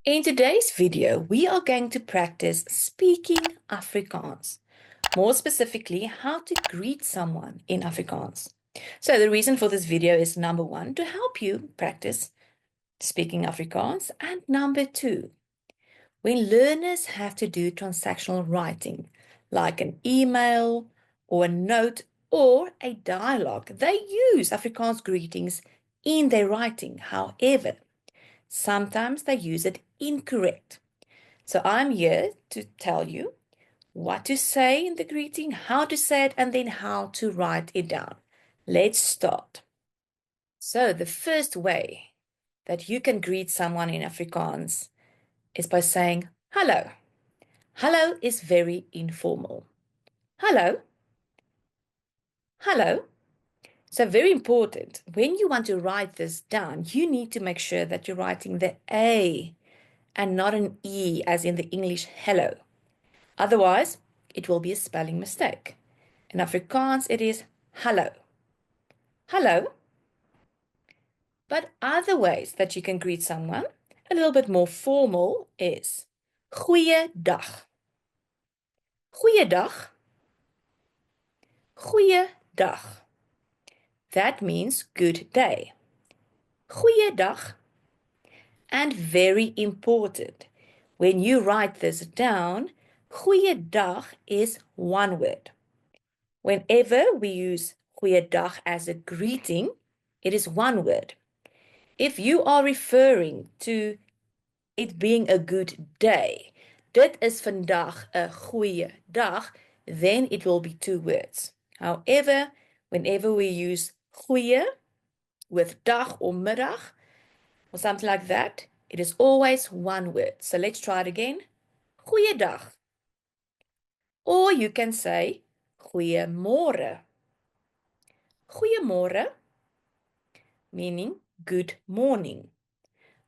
In today's video, we are going to practice speaking Afrikaans. More specifically, how to greet someone in Afrikaans. So the reason for this video is number one, to help you practice speaking Afrikaans, and number two, when learners have to do transactional writing, like an email or a note or a dialogue, they use Afrikaans greetings in their writing. However, sometimes they use it incorrect. So I'm here to tell you what to say in the greeting, how to say it, and then how to write it down. Let's start. So the first way that you can greet someone in Afrikaans is by saying hello. Hello is very informal. Hello. Hello. So very important. When you want to write this down, you need to make sure that you're writing the A and not an E as in the English hello. Otherwise, it will be a spelling mistake. In Afrikaans, it is hallo. Hallo. But other ways that you can greet someone, a little bit more formal, is goeiedag. Goeiedag. Goeiedag. That means good day. Goeiedag. And very important, when you write this down, goeiedag is one word. Whenever we use goeiedag as a greeting, it is one word. If you are referring to it being a good day, dit is vandag 'n goeie dag, then it will be two words. However, whenever we use goeie with dag or middag or something like that, it is always one word. So let's try it again. Goeiedag. Or you can say goeiemôre. Goeiemôre, meaning good morning.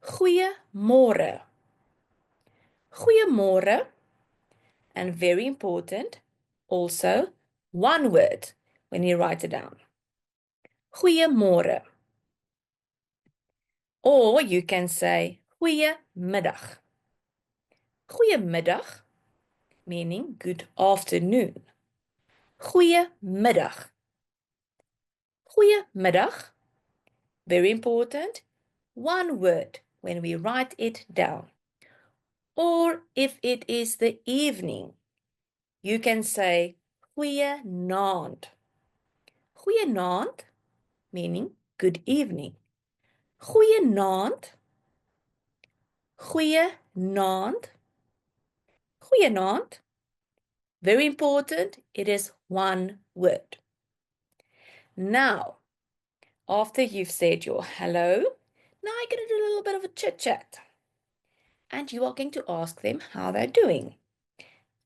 Goeiemôre. Goeiemôre. And very important, also one word when you write it down. Goeiemôre. Or you can say goeiemiddag. Goeiemiddag, meaning good afternoon. Goeiemiddag. Goeiemiddag. Very important, one word when we write it down. Or if it is the evening, you can say goeienaand. Goeienaand, meaning good evening. Goeienaand. Goeienaand. Goeienaand. Very important, it is one word. Now, after you've said your hello, now you're going to do a little bit of a chit chat. And you are going to ask them how they're doing.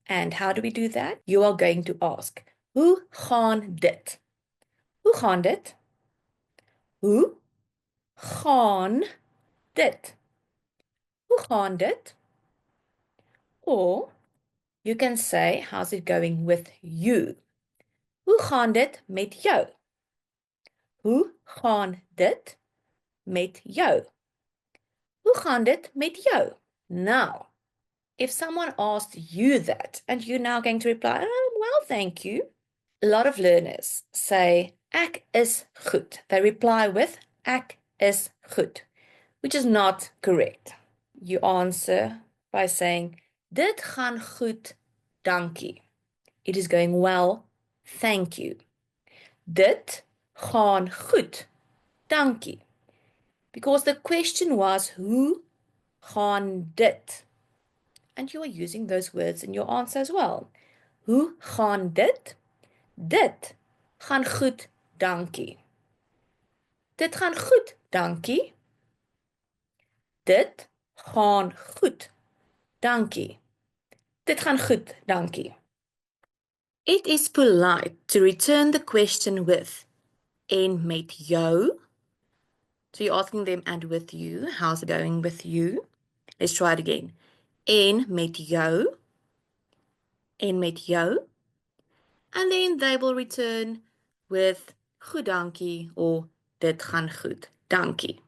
And how do we do that? You are going to ask, hoe gaan dit? Hoe gaan dit? Hoe gaan dit? Hoe gaan dit? Or you can say, how's it going with you? Hoe gaan dit met jou? Hoe gaan dit met jou? Hoe gaan dit met jou? Now, if someone asked you that and you're now going to reply, oh, well, thank you. A lot of learners say, ek is goed. They reply with, ek is goed, which is not correct. You answer by saying, dit gaan goed, dankie. It is going well, thank you. Dit gaan goed, dankie. Because the question was, hoe gaan dit? And you are using those words in your answer as well. Hoe gaan dit? Dit gaan goed, dankie. Dit gaan goed, dankie. Dit gaan goed, dankie. Dit gaan goed, dankie. It is polite to return the question with en met jou. So you're asking them, and with you, how's it going with you? Let's try it again. En met jou. En met jou. And then they will return with goed dankie or dit gaan goed, dankie.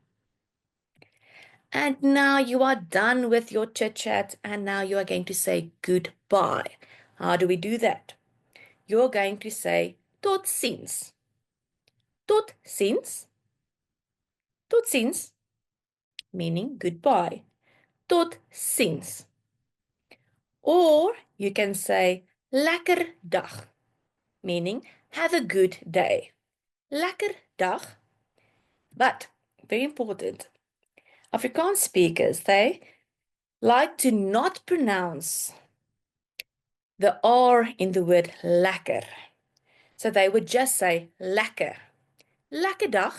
And now you are done with your chit chat, and now you are going to say goodbye. How do we do that? You're going to say tot ziens. Tot ziens. Tot ziens, meaning goodbye. Tot ziens. Or you can say lekker dag, meaning have a good day. Lekker dag. But, very important, Afrikaans speakers, they like to not pronounce the R in the word lekker. So they would just say lekker. Lekker dag.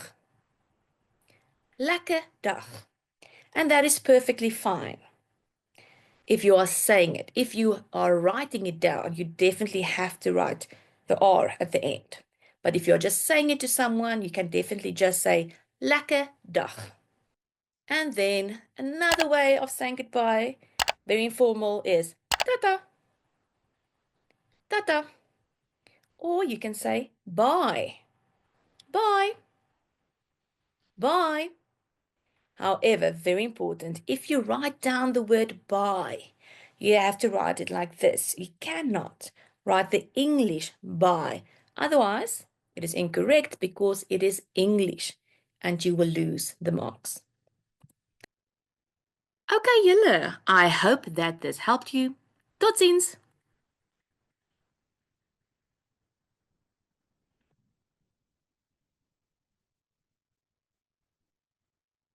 Lekker dag. And that is perfectly fine if you are saying it. If you are writing it down, you definitely have to write the R at the end. But if you're just saying it to someone, you can definitely just say lekker dag. And then another way of saying goodbye, very informal, is tata. Tata. Or you can say bye. Bye. Bye. However, very important, if you write down the word bye, you have to write it like this. You cannot write the English bye. Otherwise, it is incorrect because it is English and you will lose the marks. Okay, julle, I hope that this helped you. Tot ziens!